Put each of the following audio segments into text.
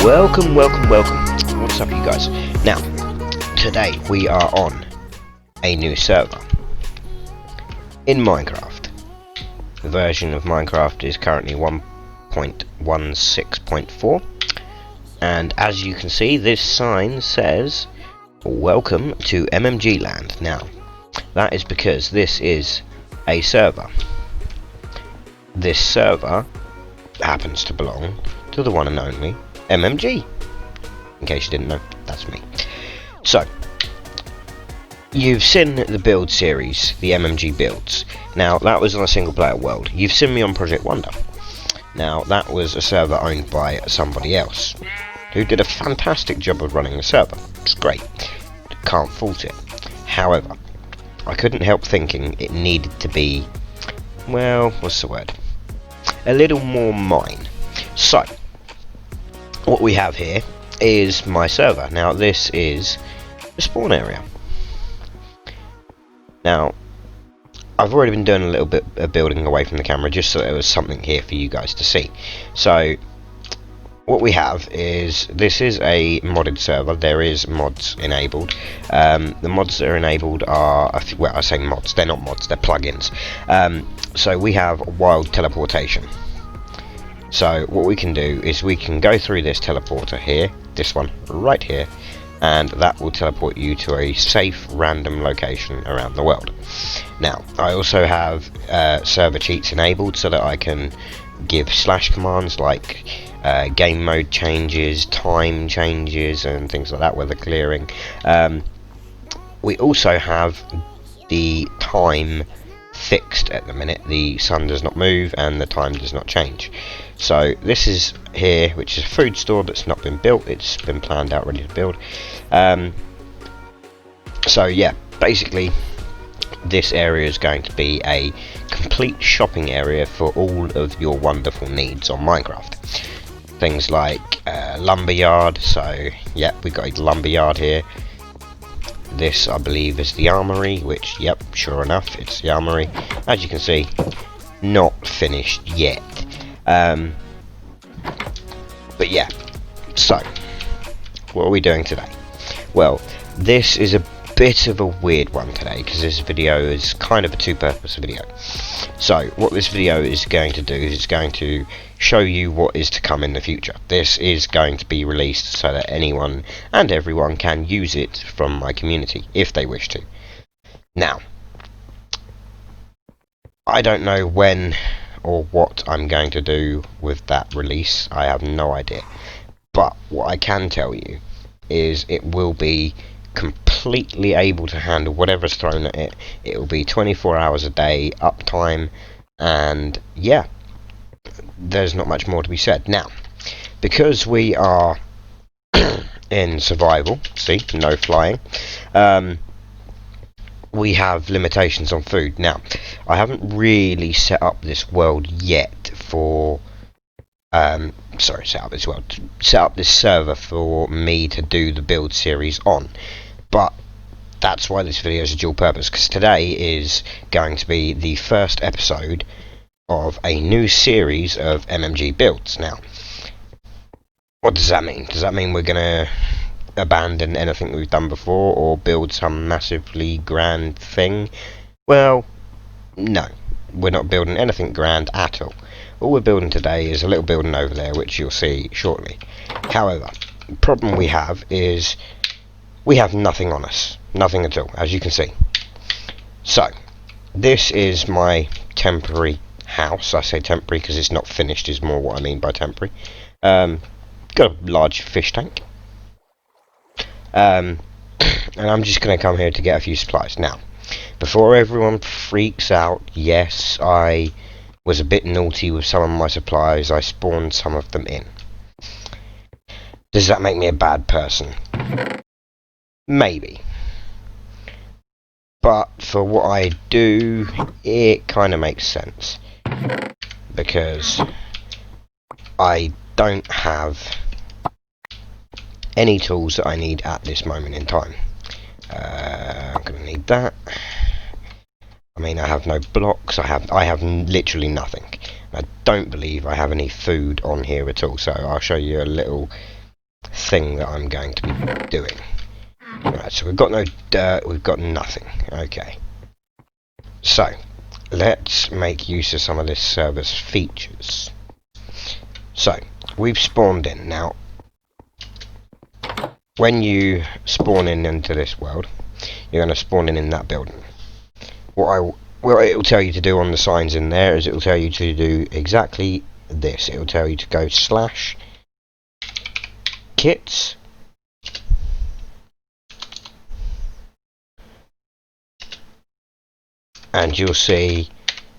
Welcome. What's up, you guys? Now, today we are on a new server in Minecraft. The version of Minecraft is currently 1.16.4, and as you can see, this sign says "Welcome to MMG Land." Now, that is because this is a server. This server happens to belong to the one and only MMG. In case you didn't know, that's me. So, you've seen the build series, the MMG builds. Now, that was on a single player world. You've seen me on Project Wonder. Now, that was a server owned by somebody else, who did a fantastic job of running the server. It's great. Can't fault it. However, I couldn't help thinking it needed to be, well, what's the word? A little more mine. So, what we have here is my server. Now, this is the spawn area. Now, I've already been doing a little bit of building away from the camera just so there was something here for you guys to see. So, what we have is, this is a modded server. There is mods enabled. The mods that are enabled are, well, I say mods, they're not mods, they're plugins. So we have wild teleportation. So what we can do is we can go through this teleporter here, this one right here, and that will teleport you to a safe random location around the world. Now, I also have server cheats enabled so that I can give slash commands like game mode changes, time changes, and things like that, weather clearing. We also have the time fixed at the minute. The sun does not move and the time does not change. So this is here, which is a food store that's not been built. It's been planned out, ready to build. So yeah, basically this area is going to be a complete shopping area for all of your wonderful needs on Minecraft. Things like lumberyard. So yeah, we've got a lumberyard here. This, I believe, is the armory, which, yep, sure enough, it's the armory. As you can see, not finished yet. But yeah, so, what are we doing today? Well, this is a bit of a weird one today, because this video is kind of a two-purpose video. So, what this video is going to do is it's going to show you what is to come in the future. This is going to be released so that anyone and everyone can use it from my community, if they wish to. Now, I don't know when or what I'm going to do with that release. I have no idea. But what I can tell you is it will be completely able to handle whatever's thrown at it. It will be 24 hours a day uptime, and yeah, there's not much more to be said. Now, because we are in survival, see, no flying, we have limitations on food. Now, I haven't really set up this world yet for set up this server for me to do the build series on. But that's why this video is a dual purpose, because today is going to be the first episode of a new series of MMG builds. Now, what does that mean? Does that mean we're going to abandon anything we've done before or build some massively grand thing? Well, no. We're not building anything grand at all. All we're building today is a little building over there, which you'll see shortly. However, the problem we have is we have nothing on us. Nothing at all, as you can see. So, this is my temporary house. I say temporary because it's not finished, is more what I mean by temporary. Got a large fish tank. And I'm just going to come here to get a few supplies. Now, before everyone freaks out, yes, I was a bit naughty with some of my supplies. I spawned some of them in. Does that make me a bad person? Maybe. But for what I do, it kind of makes sense. Because I don't have any tools that I need at this moment in time. I'm going to need that. I mean, I have no blocks. I have literally nothing. I don't believe I have any food on here at all. So I'll show you a little thing that I'm going to be doing. Right, so we've got no dirt, we've got nothing. Okay. So, let's make use of some of this server's features. So, we've spawned in. Now, when you spawn in into this world, you're going to spawn in that building. What it will tell you to do on the signs in there is it will tell you to do exactly this. It will tell you to go / kits and you'll see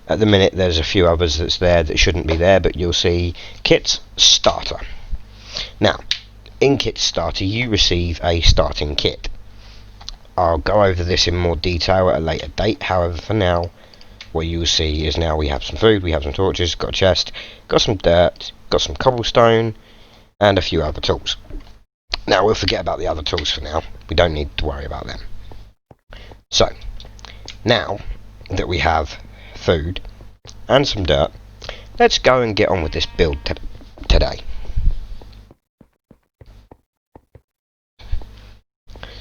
at the minute there's a few others that's there that shouldn't be there, but you'll see kits starter. Now, in kit starter you receive a starting kit. I'll go over this in more detail at a later date. However, for now, what you will see is now we have some food, we have some torches, got a chest, got some dirt, got some cobblestone, and a few other tools. Now, we'll forget about the other tools for now. We don't need to worry about them. So, now that we have food and some dirt, let's go and get on with this build today.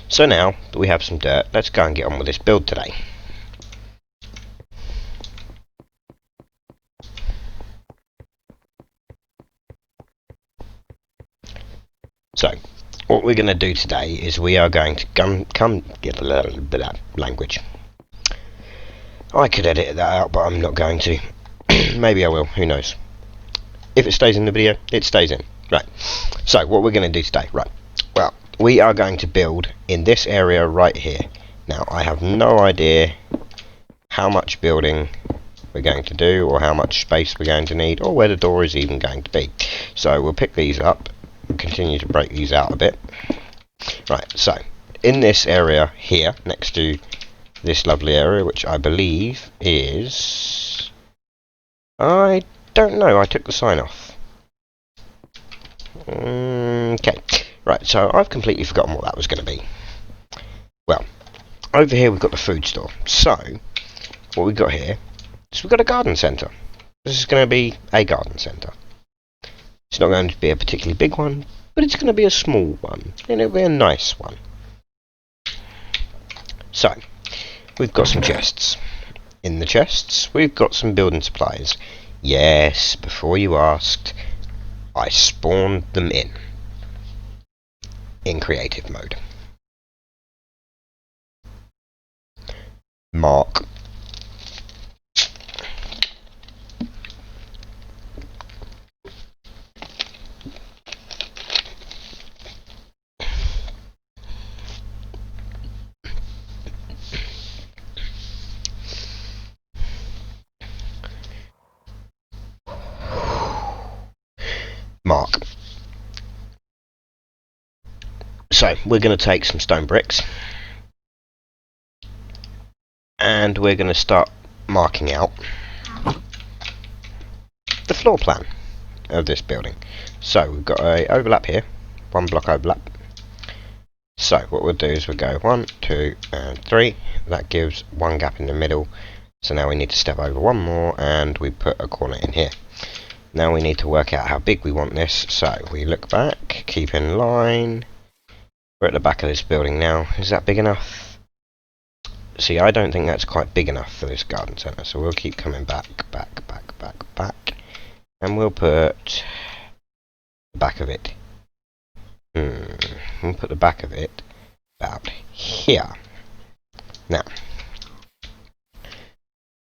So now that we have some dirt, let's go and get on with this build today. So, what we're going to do today is we are going to come get a little bit of language. I could edit that out, but I'm not going to. Maybe I will, who knows. If it stays in the video, it stays in. Right, so what we're going to do today, right, well, we are going to build in this area right here. Now, I have no idea how much building we're going to do, or how much space we're going to need, or where the door is even going to be. So we'll pick these up and continue to break these out a bit. Right, so in this area here, next to this lovely area, which I believe is... I don't know, I took the sign off. Okay, right, so I've completely forgotten what that was going to be. Well, over here we've got the food store. So, what we've got here is we've got a garden centre. This is going to be a garden centre. It's not going to be a particularly big one, but it's going to be a small one, and it'll be a nice one. So, we've got some chests. In the chests, we've got some building supplies. Yes, before you asked, I spawned them in creative mode. Mark. Mark. So, we're going to take some stone bricks and we're going to start marking out the floor plan of this building. So, we've got a overlap here, 1 block overlap. So, what we'll do is we'll go 1, 2 and 3. That gives 1 gap in the middle. So now we need to step over 1 more and we put a corner in here. Now we need to work out how big we want this, so we look back, keep in line. We're at the back of this building now. Is that big enough? See, I don't think that's quite big enough for this garden centre, so we'll keep coming back, and we'll put the back of it. We'll put the back of it about here. Now,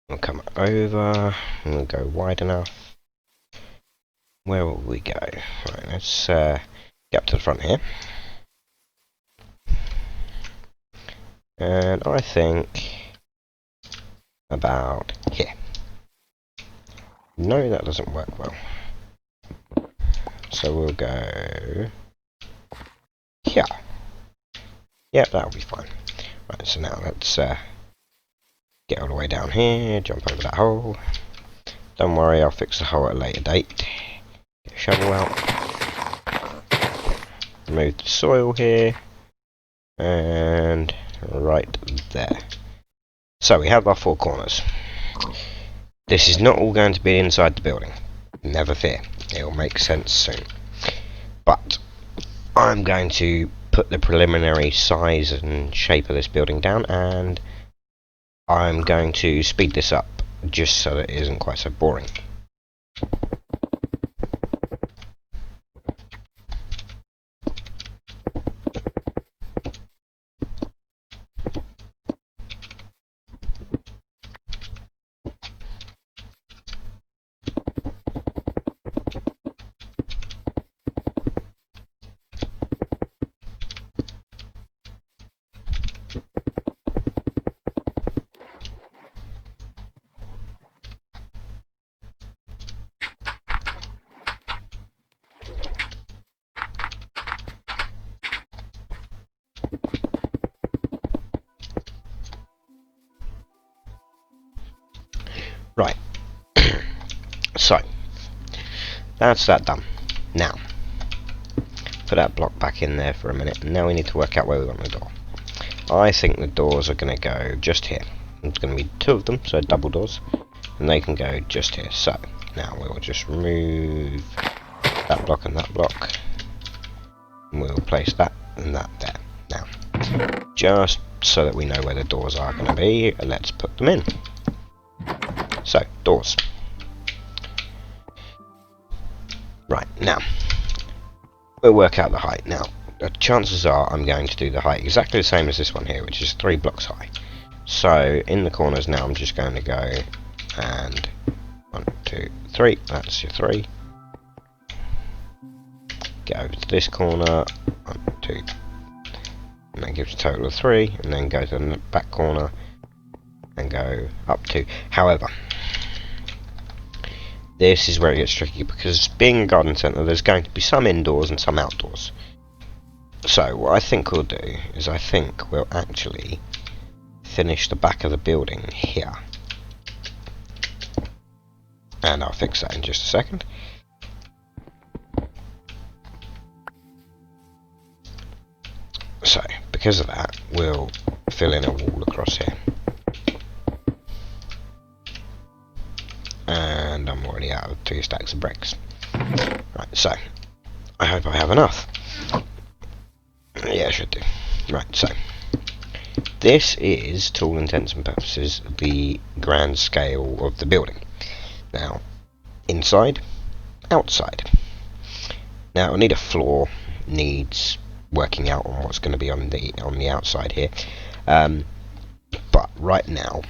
we'll come over, and we'll go wide enough. Where will we go? Right, let's get up to the front here. And I think about here. No, that doesn't work well. So we'll go here. Yep, that'll be fine. Right, so now let's get all the way down here, jump over that hole. Don't worry, I'll fix the hole at a later date. Get a shovel out. Remove the soil here. And right there. So we have our 4 corners. This is not all going to be inside the building. Never fear. It will make sense soon. But I'm going to put the preliminary size and shape of this building down, and I'm going to speed this up just so that it isn't quite so boring. Right, so that's that done. Now, put that block back in there for a minute, and now we need to work out where we want the door. I think the doors are going to go just here. There's going to be 2 of them, so double doors, and they can go just here. So, now we will just remove that block and that block, and we'll place that and that there. Now, just so that we know where the doors are going to be, let's put them in. So, doors. Right, now, we'll work out the height. Now, the chances are I'm going to do the height exactly the same as this one here, which is 3 blocks high. So, in the corners now, I'm just going to go and 1, 2, 3, that's your 3. Go over to this corner, 1, 2, and that gives a total of 3, and then go to the back corner and go up 2. However, this is where it gets tricky, because being a garden centre, there's going to be some indoors and some outdoors. So what I think we'll do is I think we'll actually finish the back of the building here. And I'll fix that in just a second. So, because of that, we'll fill in a wall across here. And I'm already out of 2 stacks of bricks. Right, so I hope I have enough. Yeah, I should do. Right, so this is, to all intents and purposes, the grand scale of the building. Now, inside, outside. Now, I need a floor, needs working out on what's going to be on the outside here. But right now,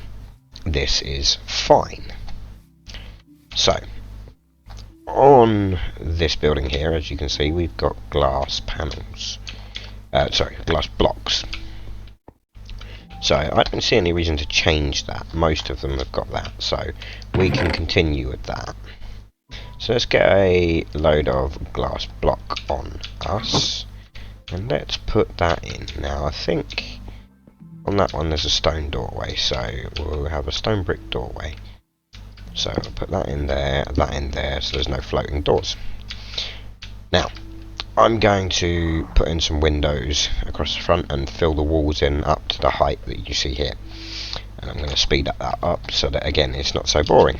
this is fine. So, on this building here, as you can see, we've got glass panels. Glass blocks. So, I don't see any reason to change that. Most of them have got that, so we can continue with that. So, let's get a load of glass block on us, and let's put that in. Now, I think on that one there's a stone doorway, so we'll have a stone brick doorway. So I'll put that in there, so there's no floating doors. Now, I'm going to put in some windows across the front and fill the walls in up to the height that you see here. And I'm going to speed that up so that, again, it's not so boring.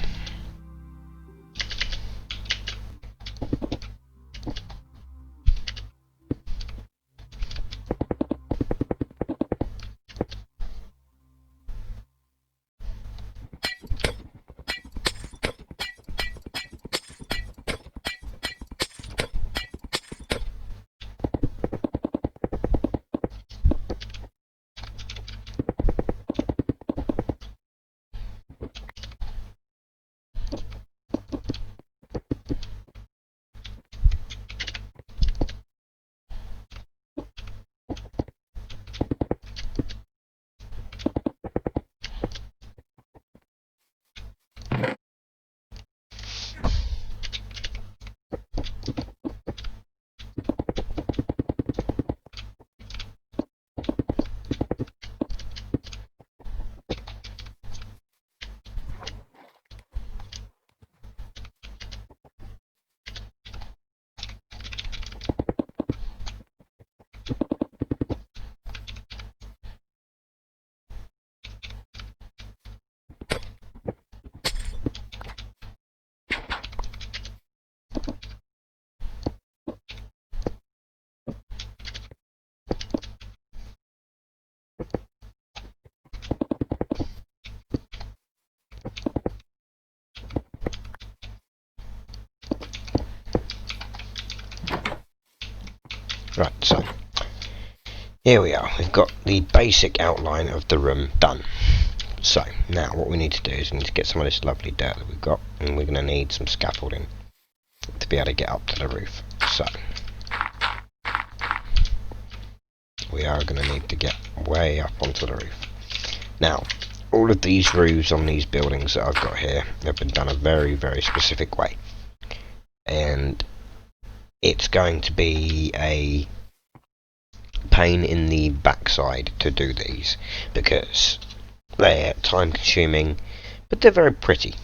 Right, so here we are. We've got the basic outline of the room done. So now what we need to do is we need to get some of this lovely dirt that we've got, and we're going to need some scaffolding to be able to get up to the roof. So we are going to need to get way up onto the roof. Now, all of these roofs on these buildings that I've got here have been done a very, very specific way, and it's going to be a pain in the backside to do these because they're time consuming, but they're very pretty,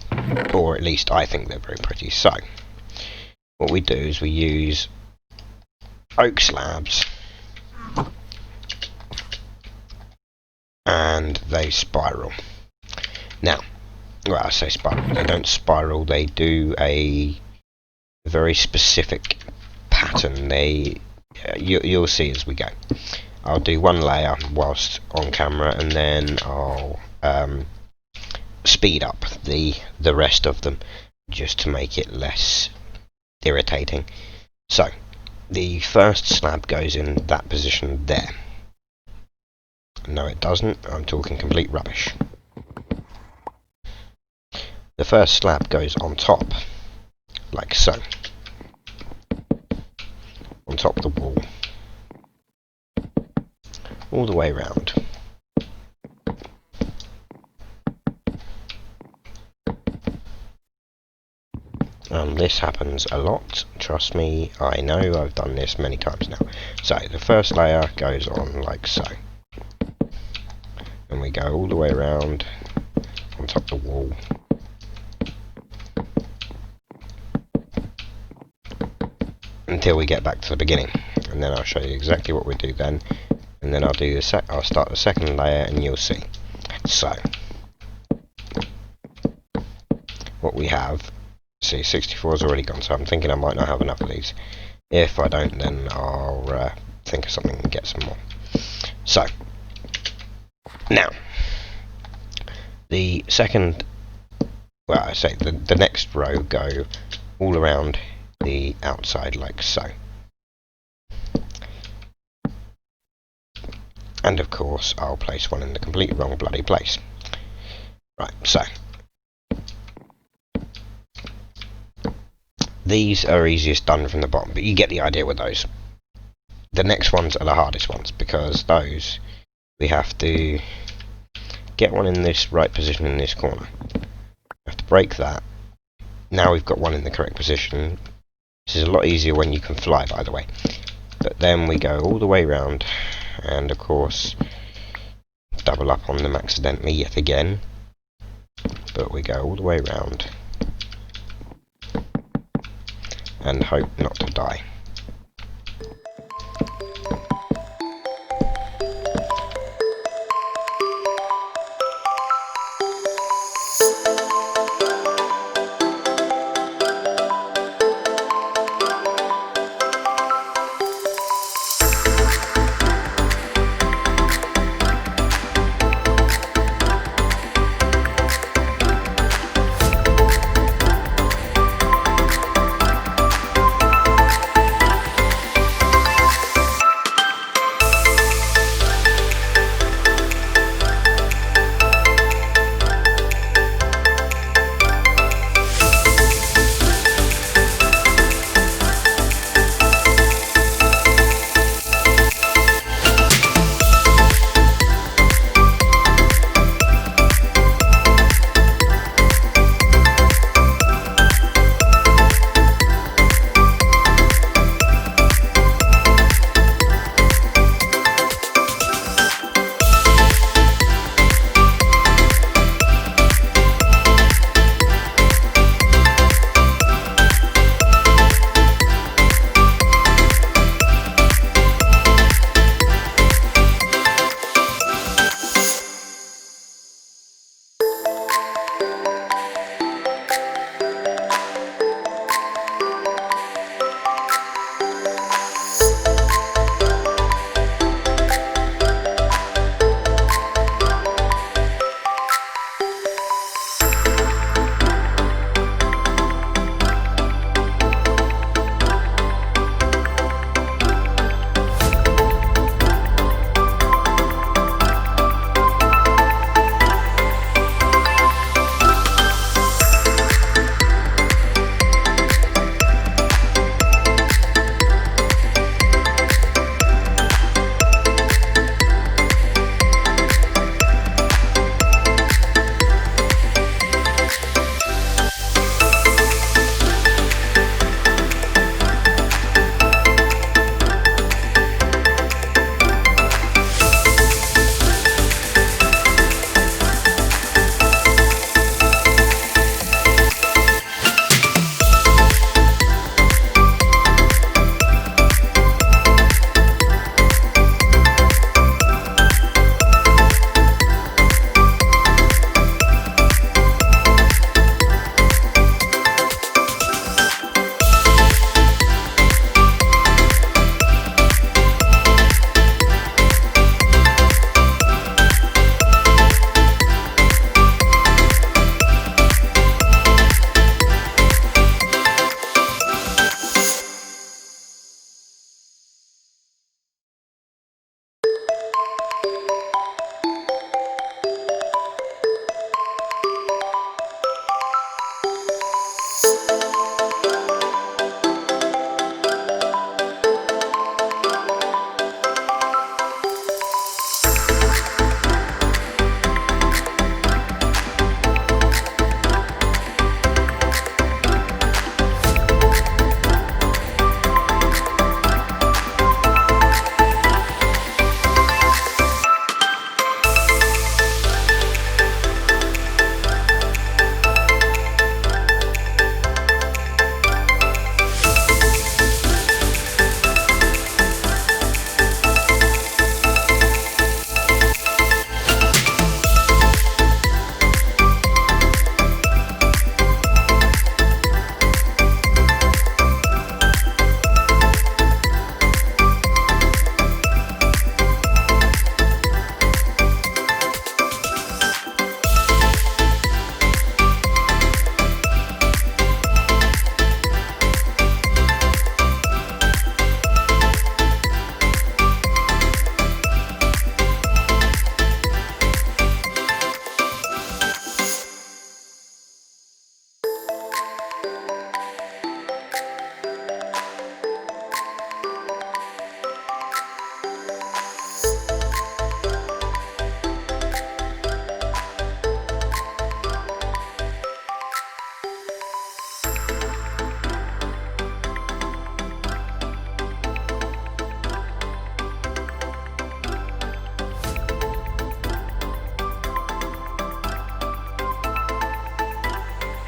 or at least I think they're very pretty. So what we do is we use oak slabs, and they spiral. Now, well, I say spiral, they don't spiral, they do a very specific pattern. You'll see as we go. I'll do one layer whilst on camera, and then I'll speed up the rest of them just to make it less irritating. So the first slab goes in that position there. No, it doesn't. I'm talking complete rubbish. The first slab goes on top, like so, on top of the wall, all the way around. And this happens a lot, trust me, I know, I've done this many times now. So the first layer goes on like so, and we go all the way around on top of the wall. Until we get back to the beginning, and then I'll show you exactly what we do then, and then I'll start the second layer, and you'll see. So what we have, see, 64 is already gone, so I'm thinking I might not have enough of these. If I don't, then I'll think of something and get some more. So now the second, well, I say the next row go all around the outside like so, and of course I'll place one in the complete wrong bloody place. Right, so these are easiest done from the bottom, but you get the idea with those. The next ones are the hardest ones, because those we have to get one in this right position in this corner. We have to break that. Now we've got one in the correct position. This is a lot easier when you can fly, by the way. But then we go all the way round, and of course double up on them accidentally yet again. But we go all the way round and hope not to die.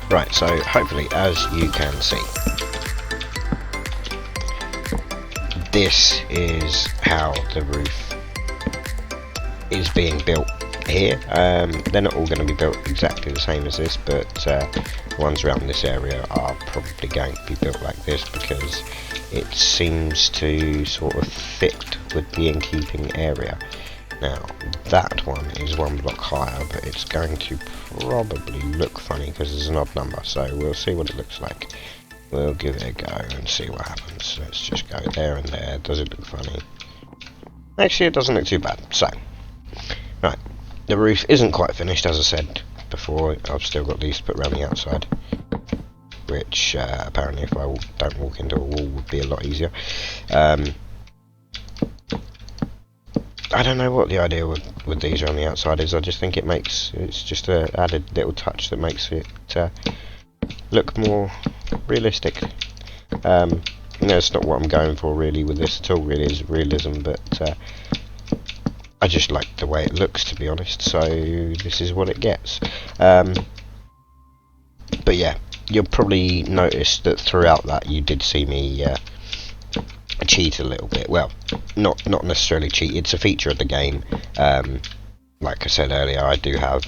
Right, so hopefully, as you can see, this is how the roof is being built here. They're not all going to be built exactly the same as this, but the ones around this area are probably going to be built like this because it seems to sort of fit with the innkeeping area. Now, that one is one block higher, but it's going to probably look funny because there's an odd number, so we'll see what it looks like. We'll give it a go and see what happens. Let's just go there and there. Does it look funny? Actually, it doesn't look too bad. So, right, the roof isn't quite finished, as I said before. I've still got these to put around the outside, which apparently if I don't walk into a wall would be a lot easier. I don't know what the idea with these around the outside is. I just think it's just a added little touch that makes it look more realistic. It's not what I'm going for really with this at all, really, is realism, but I just like the way it looks, to be honest, so this is what it gets. But yeah, you'll probably notice that throughout that you did see me cheat a little bit. Well, not necessarily cheat, it's a feature of the game. Like I said earlier, I do have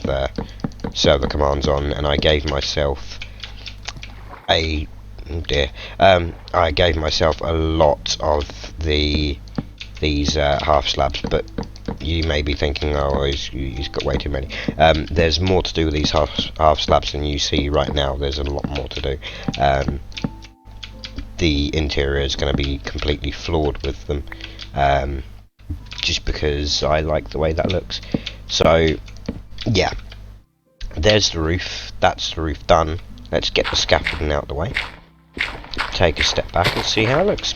server commands on, and I gave myself a I gave myself a lot of these half slabs, but you may be thinking, oh, he's got way too many. There's more to do with these half slabs than you see right now. There's a lot more to do. The interior is going to be completely floored with them, just because I like the way that looks. So yeah, there's the roof. That's the roof done. Let's get the scaffolding out of the way, take a step back and see how it looks.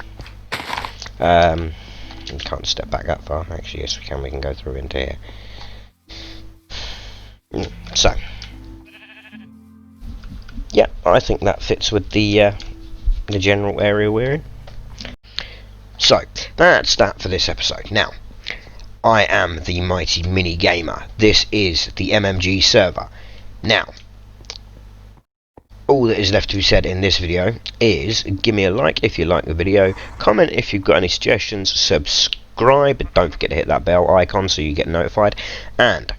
We can't step back that far. Actually, yes we can go through into here. So yeah, I think that fits with the general area we're in. So that's that for this episode. Now, I am the Mighty Mini Gamer. This is the MMG server. Now, all that is left to be said in this video is give me a like if you like the video, comment if you've got any suggestions, subscribe, don't forget to hit that bell icon so you get notified, and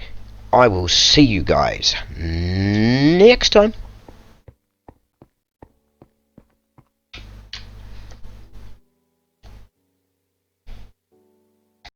I will see you guys next time.